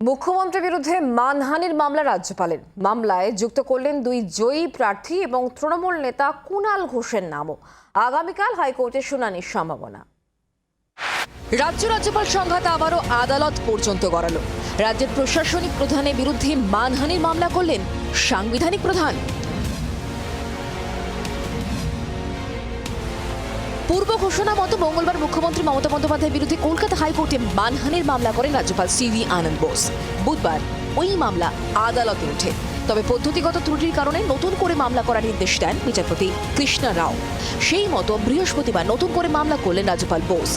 মুখ্যমন্ত্রীর বিরুদ্ধে মানহানির মামলা রাজ্যপালের। মামলায় যুক্ত করলেন দুই জয়ী প্রার্থী এবং তৃণমূল নেতা কুণাল ঘোষের নামও। আগামীকাল হাইকোর্টে শুনানির সম্ভাবনা। রাজ্যপাল সংঘাত আবারও আদালত পর্যন্ত গড়ালো। রাজ্যের প্রশাসনিক প্রধানের বিরুদ্ধে মানহানির মামলা করলেন সাংবিধানিক প্রধান। পূর্ব ঘোষণা মতো মঙ্গলবার মুখ্যমন্ত্রী মমতা বন্দ্যোপাধ্যায়ের বিরুদ্ধে কলকাতা হাইকোর্টে মানহানির মামলা করেন রাজ্যপাল সিভি আনন্দ বোস। বুধবার ওই মামলা আদালতে ওঠে। তবে পদ্ধতিগত ত্রুটির কারণে নতুন করে মামলা করার নির্দেশ দেন বিচারপতি কৃষ্ণা রাও। সেই মতো বৃহস্পতিবার নতুন করে মামলা করলেন রাজ্যপাল বোস।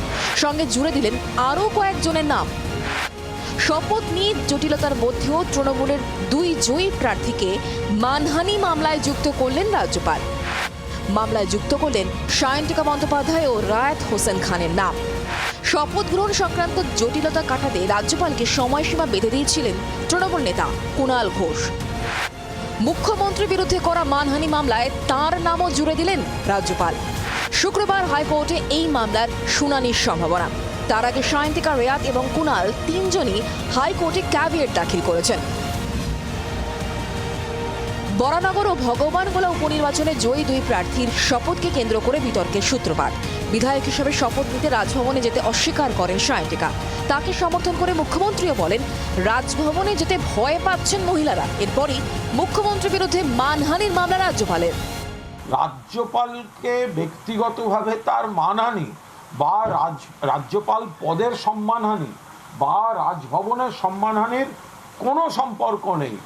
সঙ্গে জুড়ে দিলেন আরও কয়েকজনের নাম। শপথ নিয়ে জটিলতার মধ্যেও তৃণমূলের দুই জয়ী প্রার্থীকে মানহানি মামলায় যুক্ত করলেন রাজ্যপাল। মামলায় যুক্ত করলেন সায়ন্তিকা বন্দ্যোপাধ্যায় ও রায়াত হোসেন খানের নাম। শপথ গ্রহণ সংক্রান্ত জটিলতা কাটাতে রাজ্যপালকে সময়সীমা বেঁধে দিয়েছিলেন তৃণমূল নেতা কুণাল ঘোষ। মুখ্যমন্ত্রীর বিরুদ্ধে করা মানহানি মামলায় তাঁর নামও জুড়ে দিলেন রাজ্যপাল। শুক্রবার হাইকোর্টে এই মামলার শুনানির সম্ভাবনা। তার আগে সায়ন্তিকা, রেয়াত এবং কুণাল তিনজনই হাইকোর্টে ক্যাভিয়েট দাখিল করেছেন। বরানগর ও ভগবানগোলা উপনির্বাচনে জয়ী দুই প্রার্থীর শপথকে কেন্দ্র করে বিতর্কের সূত্রপাত। বিধায়ক হিসেবে শপথ নিতে রাজভবনে যেতে অস্বীকার করেন সায়ন্তিকা। তাকে সমর্থন করে মুখ্যমন্ত্রীও বলেন রাজভবনে যেতে ভয় পাচ্ছেন মহিলারা। এরপরই মুখ্যমন্ত্রীর বিরুদ্ধে মানহানির মামলা রাজ্যপালের। রাজ্যপালকে ব্যক্তিগতভাবে তার মানহানি বা রাজ্যপাল পদের সম্মানহানি বা রাজভবনের সম্মানহানির কোনো সম্পর্ক নেই।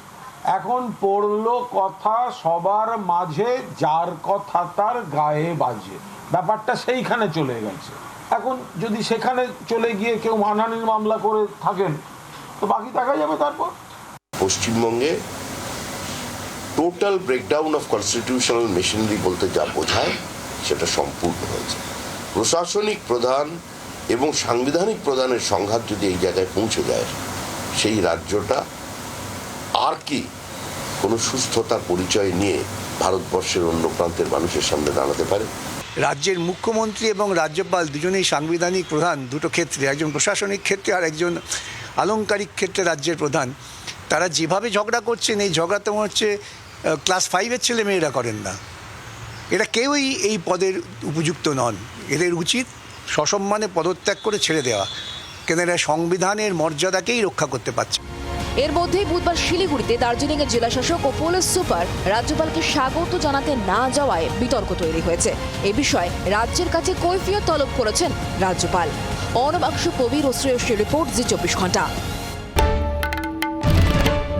এখন পড়লো কথা সবার মাঝে, যার কথা তার গায়ে বাজে, ব্যাপারটা সেইখানে চলে গেছে। এখন যদি সেখানে চলে গিয়ে কেউ মানহানির মামলা করে থাকেন তো বাকি দেখা যাবে। তারপর পশ্চিমবঙ্গে total breakdown of constitutional machinery বলতে যা বোঝায় সেটা সম্পূর্ণ হয়েছে। প্রশাসনিক প্রধান এবং সাংবিধানিক প্রধানের সংঘাত যদি এই জায়গায় পৌঁছে যায়, সেই রাজ্যটা আর কি কোনো সুস্থতার পরিচয় নিয়ে ভারতবর্ষের অন্য প্রান্তের মানুষের সামনে দাঁড়াতে পারে? রাজ্যের মুখ্যমন্ত্রী এবং রাজ্যপাল দুজনেই সাংবিধানিক প্রধান দুটো ক্ষেত্রে, একজন প্রশাসনিক ক্ষেত্রে আর একজন আলংকারিক ক্ষেত্রে রাজ্যের প্রধান। তারা যেভাবে ঝগড়া করছেন, এই ঝগড়া তো মনে হচ্ছে ক্লাস 5-এর ছেলে মেয়েরা করেন না। এরা কেউই এই পদের উপযুক্ত নন। এদের উচিত সসম্মানে পদত্যাগ করে ছেড়ে দেওয়া, কেন এরা সংবিধানের মর্যাদাকেই রক্ষা করতে পারছে। এর মধ্যেই বুধবার শিলিগুড়িতে দার্জিলিংয়ের জেলাশাসক ও পুলিশ সুপার রাজ্যপালকে স্বাগত জানাতে না যাওয়ায় বিতর্ক তৈরি হয়েছে। এ বিষয়ে রাজ্যের কাছে কৈফিয়ত তলব করেছেন রাজ্যপাল। অনবাংশু কবির ও শ্রেয়সী রিপোর্ট, জি 24 ঘন্টা।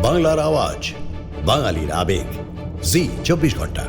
বাংলার আওয়াজ, বাঙালির আবেগ, জি 24 ঘন্টা।